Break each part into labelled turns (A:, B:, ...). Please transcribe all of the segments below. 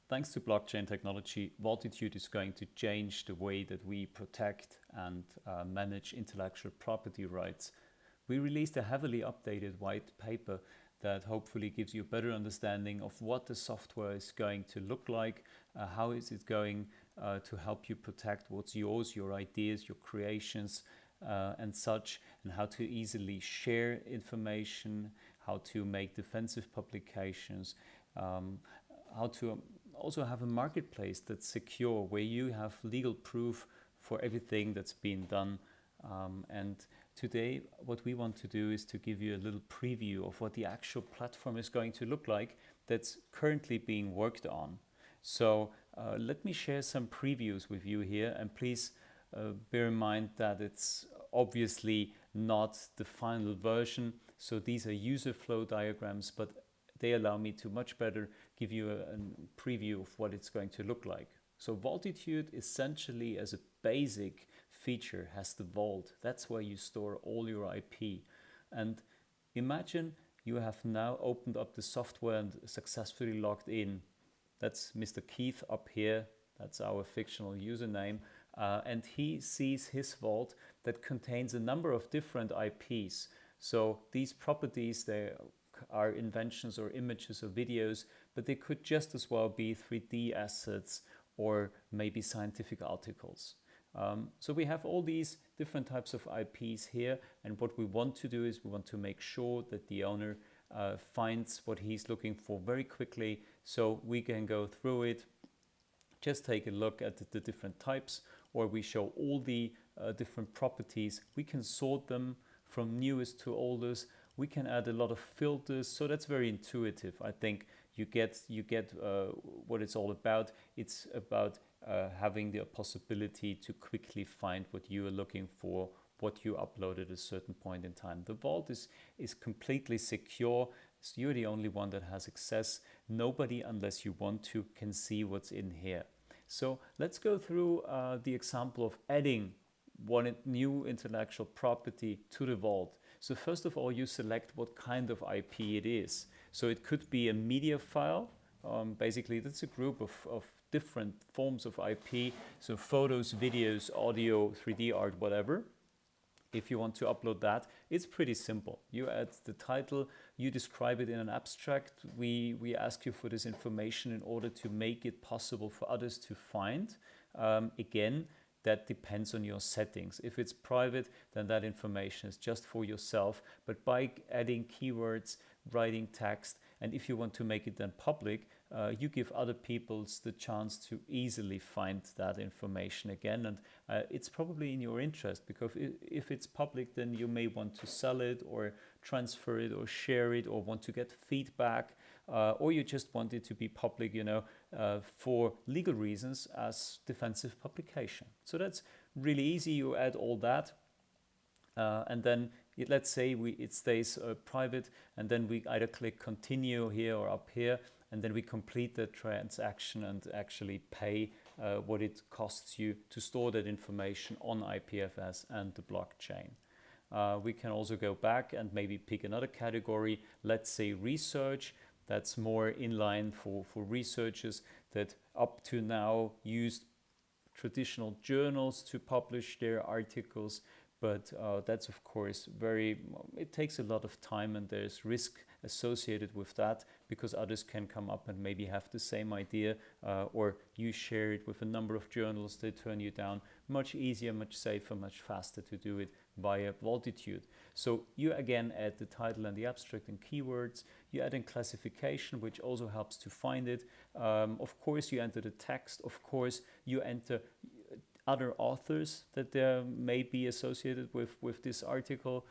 A: Thanks to blockchain technology, Vaultitude is going to change the way that we protect and manage intellectual property rights. We released a heavily updated white paper that hopefully gives you a better understanding of what the software is going to look like, how is it going to help you protect what's yours, your ideas, your creations, and such, and how to easily share information, how to make defensive publications, how to also have a marketplace that's secure, where you have legal proof for everything that's been done. And today, what we want to do is to give you a little preview of what the actual platform is going to look like that's currently being worked on. So let me share some previews with you here, and please bear in mind that it's obviously not the final version. So these are user flow diagrams, but they allow me to much better give you a preview of what it's going to look like. So Vaultitude essentially, as a basic feature, has the vault. That's where you store all your IP. And imagine you have now opened up the software and successfully logged in. That's Mr. Keith up here. That's our fictional username. And he sees his vault that contains a number of different IPs. So these properties, they are inventions or images or videos, but they could just as well be 3D assets or maybe scientific articles. So we have all these different types of IPs here, and what we want to do is we want to make sure that the owner finds what he's looking for very quickly, so we can go through it, just take a look at the different types, or we show all the different properties. We can sort them from newest to oldest. We can add a lot of filters, so that's very intuitive. I think you get what it's all about. It's about having the possibility to quickly find what you are looking for, what you uploaded at a certain point in time. The vault is completely secure. So you're the only one that has access. Nobody, unless you want to, can see what's in here. So let's go through the example of adding one new intellectual property to the vault. So first of all, you select what kind of IP it is. So it could be a media file. Basically, that's a group of different forms of IP. So photos, videos, audio, 3D art, whatever. If you want to upload that, it's pretty simple. You add the title, you describe it in an abstract. We ask you for this information in order to make it possible for others to find. Again, that depends on your settings. If it's private, then that information is just for yourself. But by adding keywords, writing text, and if you want to make it then public, you give other people the chance to easily find that information again. And it's probably in your interest, because if it's public, then you may want to sell it or transfer it or share it or want to get feedback, or you just want it to be public, for legal reasons as defensive publication. So that's really easy. You add all that, and then let's say it stays private, and then we either click continue here or up here, and then we complete the transaction and actually pay what it costs you to store that information on IPFS and the blockchain. We can also go back and maybe pick another category, let's say research. That's more in line for researchers that up to now used traditional journals to publish their articles. But that's of course it takes a lot of time, and there's risk associated with that, because others can come up and maybe have the same idea, or you share it with a number of journals, they turn you down. Much easier, much safer, much faster to do it via Vaultitude. So you again add the title and the abstract and keywords. You add in classification, which also helps to find it. Of course, you enter the text. Of course, you enter other authors that there may be associated with this article.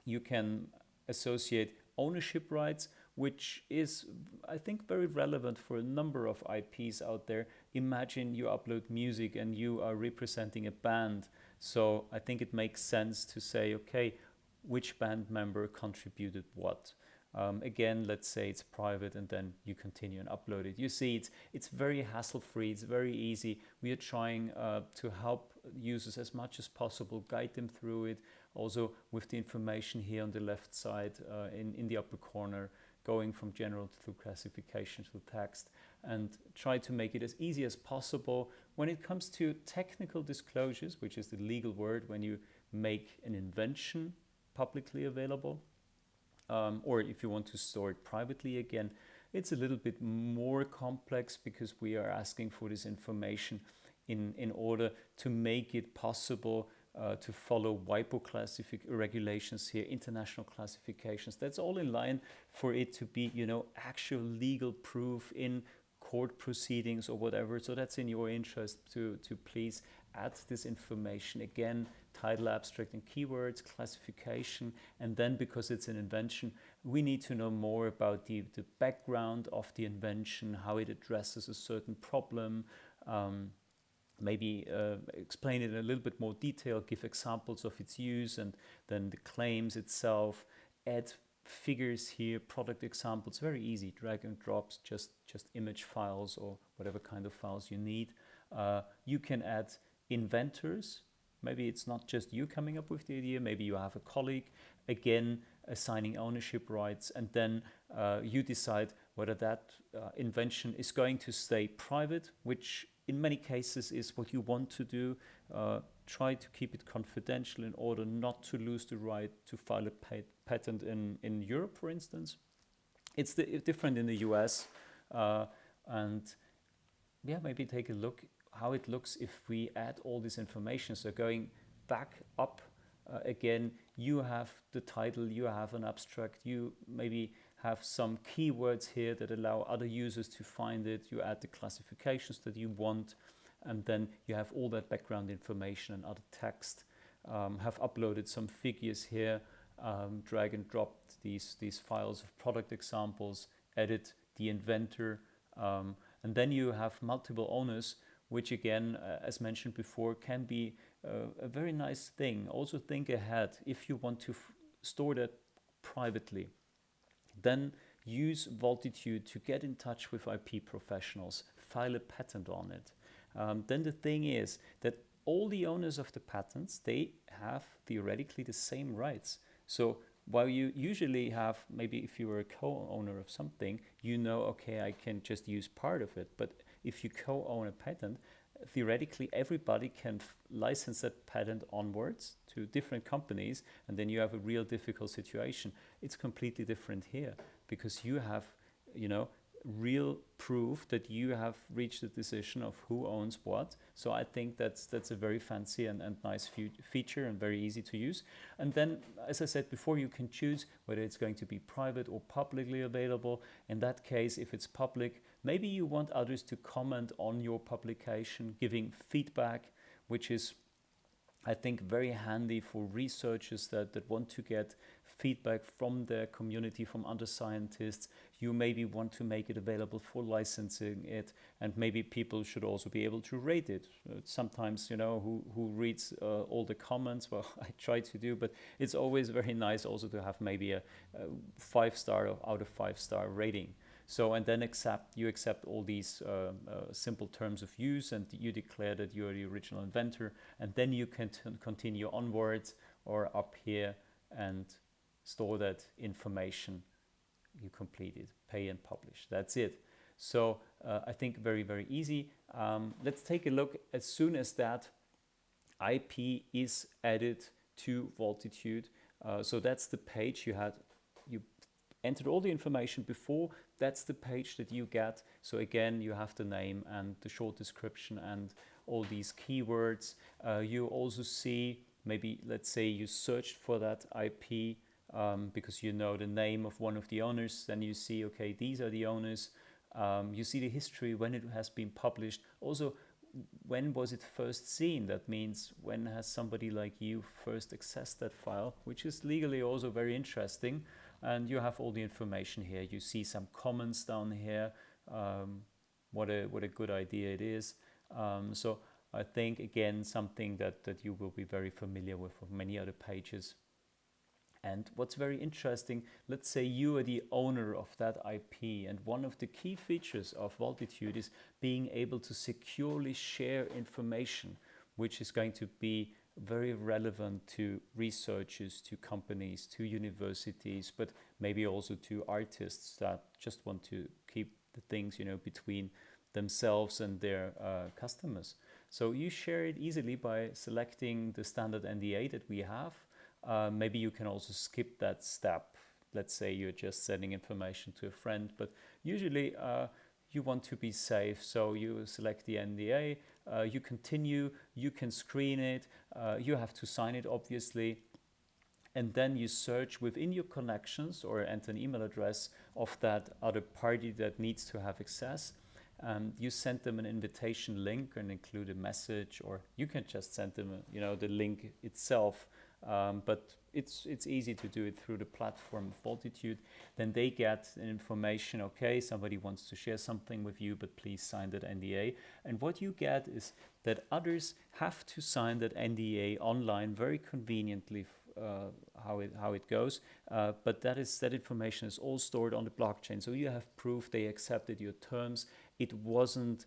A: You can associate ownership rights, which is, I think, very relevant for a number of IPs out there. Imagine you upload music and you are representing a band. So I think it makes sense to say, okay, which band member contributed what? Again, let's say it's private, and then you continue and upload it. You see, it's very hassle-free, it's very easy. We are trying to help users as much as possible, guide them through it. Also with the information here on the left side in the upper corner, going from general to classification to text, and try to make it as easy as possible. When it comes to technical disclosures, which is the legal word when you make an invention publicly available, or if you want to store it privately again, it's a little bit more complex because we are asking for this information in order to make it possible to follow WIPO regulations here, international classifications. That's all in line for it to be, actual legal proof in court proceedings or whatever. So that's in your interest to please add this information. Again, title, abstract, and keywords, classification, and then because it's an invention, we need to know more about the background of the invention, how it addresses a certain problem, maybe explain it in a little bit more detail, give examples of its use, and then the claims itself, add figures here, product examples, very easy, drag and drops, just image files or whatever kind of files you need. You can add inventors. Maybe it's not just you coming up with the idea, maybe you have a colleague, again, assigning ownership rights, and then you decide whether that invention is going to stay private, which in many cases is what you want to do. Try to keep it confidential in order not to lose the right to file a patent in Europe, for instance. It's different in the US. And yeah, maybe take a look how it looks if we add all this information. So going back up again, you have the title, you have an abstract, you maybe have some keywords here that allow other users to find it, you add the classifications that you want, and then you have all that background information and other text. Have uploaded some figures here, drag and dropped these files of product examples, edit the inventor, and then you have multiple owners, which again, as mentioned before, can be a very nice thing. Also think ahead, if you want to store that privately, then use Vaultitude to get in touch with IP professionals, file a patent on it. Then the thing is that all the owners of the patents, they have theoretically the same rights. So while you usually have, maybe if you were a co-owner of something, okay, I can just use part of it. But if you co-own a patent, theoretically everybody can license that patent onwards to different companies, and then you have a real difficult situation. It's completely different here because you have, real proof that you have reached a decision of who owns what. So I think that's a very fancy and nice feature and very easy to use. And then, as I said before, you can choose whether it's going to be private or publicly available. In that case, if it's public, maybe you want others to comment on your publication, giving feedback, which is, I think, very handy for researchers that want to get feedback from their community, from other scientists. You maybe want to make it available for licensing it, and maybe people should also be able to rate it. Sometimes, who reads all the comments? Well, I try to do, but it's always very nice also to have maybe a 5-star out of 5-star rating. So, and then you accept all these simple terms of use, and you declare that you're the original inventor, and then you can continue onwards or up here and store that information. You complete it, pay and publish. That's it. So I think very, very easy. Let's take a look. As soon as that IP is added to Vaultitude, so that's the page you entered all the information before. That's the page that you get. So again, you have the name and the short description and all these keywords. You also see, maybe let's say you searched for that IP because you know the name of one of the owners. Then you see, okay, these are the owners. You see the history, when it has been published. Also, when was it first seen? That means when has somebody like you first accessed that file, which is legally also very interesting. And you have all the information here. You see some comments down here, what a good idea it is. So I think, again, something that you will be very familiar with many other pages. And what's very interesting, let's say you are the owner of that IP, and one of the key features of Vaultitude is being able to securely share information, which is going to be very relevant to researchers, to companies, to universities, but maybe also to artists that just want to keep the things, between themselves and their customers. So you share it easily by selecting the standard NDA that we have. Maybe you can also skip that step. Let's say you're just sending information to a friend, but usually you want to be safe, so you select the NDA, you continue, you can screen it, you have to sign it obviously, and then you search within your connections or enter an email address of that other party that needs to have access. You send them an invitation link and include a message, or you can just send them the link itself, but it's easy to do it through the platform Vaultitude. Then they get information, okay, somebody wants to share something with you, but please sign that NDA. And what you get is that others have to sign that NDA online very conveniently, how it goes, but that information is all stored on the blockchain, so you have proof they accepted your terms. It wasn't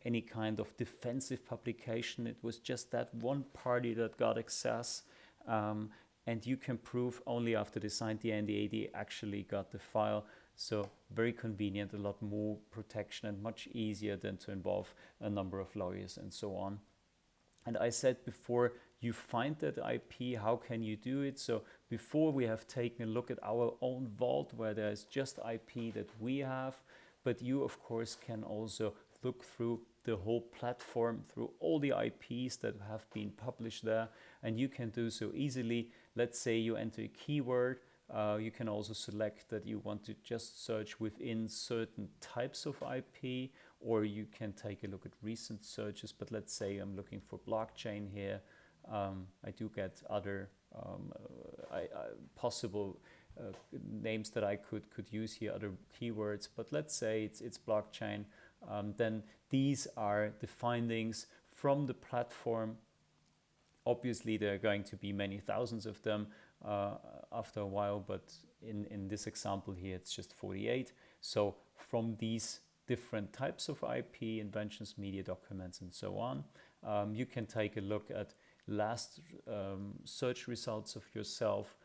A: any kind of defensive publication, it was just that one party that got access, and you can prove only after they signed the NDA they actually got the file. So very convenient, a lot more protection, and much easier than to involve a number of lawyers and so on. And I said before, you find that IP, how can you do it? So before we have taken a look at our own vault where there's just IP that we have, but you of course can also look through the whole platform, through all the IPs that have been published there, and you can do so easily. Let's say you enter a keyword, you can also select that you want to just search within certain types of IP, or you can take a look at recent searches. But let's say I'm looking for blockchain here. I do get other possible names that I could use here, other keywords, but let's say it's blockchain. Then these are the findings from the platform. Obviously, there are going to be many thousands of them after a while, but in this example here, it's just 48. So from these different types of IP, inventions, media documents, and so on, you can take a look at last search results of yourself.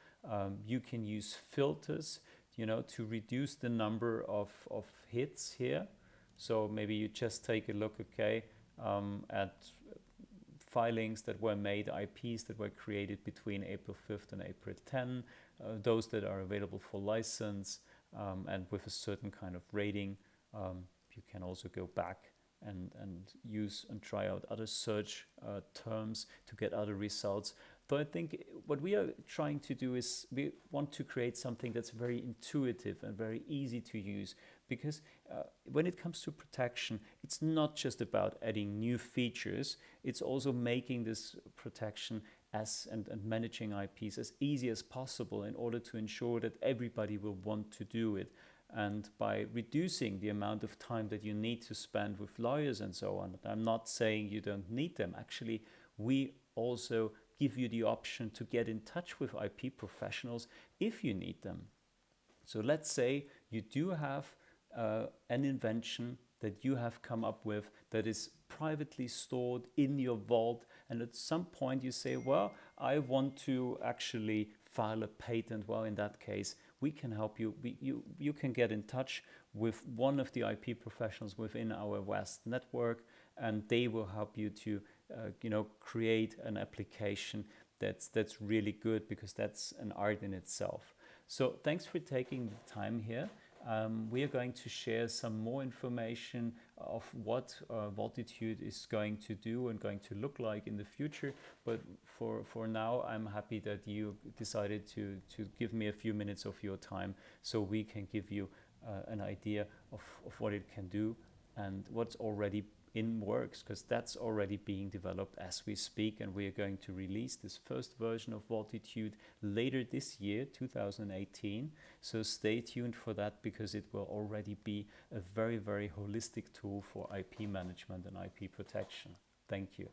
A: You can use filters, to reduce the number of hits here. So maybe you just take a look, okay, at filings that were made, IPs that were created between April 5th and April 10, those that are available for license, and with a certain kind of rating. You can also go back and use and try out other search terms to get other results. So I think what we are trying to do is we want to create something that's very intuitive and very easy to use, because when it comes to protection, it's not just about adding new features, it's also making this protection and managing IPs as easy as possible in order to ensure that everybody will want to do it. And by reducing the amount of time that you need to spend with lawyers and so on, I'm not saying you don't need them. Actually, we also give you the option to get in touch with IP professionals if you need them. So let's say you do have an invention that you have come up with that is privately stored in your vault, and at some point you say, well, I want to actually file a patent. Well, in that case, we can help you. You can get in touch with one of the IP professionals within our vast network, and they will help you to create an application that's really good, because that's an art in itself. So thanks for taking the time here. We are going to share some more information of what Vaultitude is going to do and going to look like in the future. But for now, I'm happy that you decided to give me a few minutes of your time so we can give you an idea of what it can do and what's already in works, because that's already being developed as we speak, and we are going to release this first version of Vaultitude later this year, 2018. So stay tuned for that, because it will already be a very, very holistic tool for IP management and IP protection. Thank you.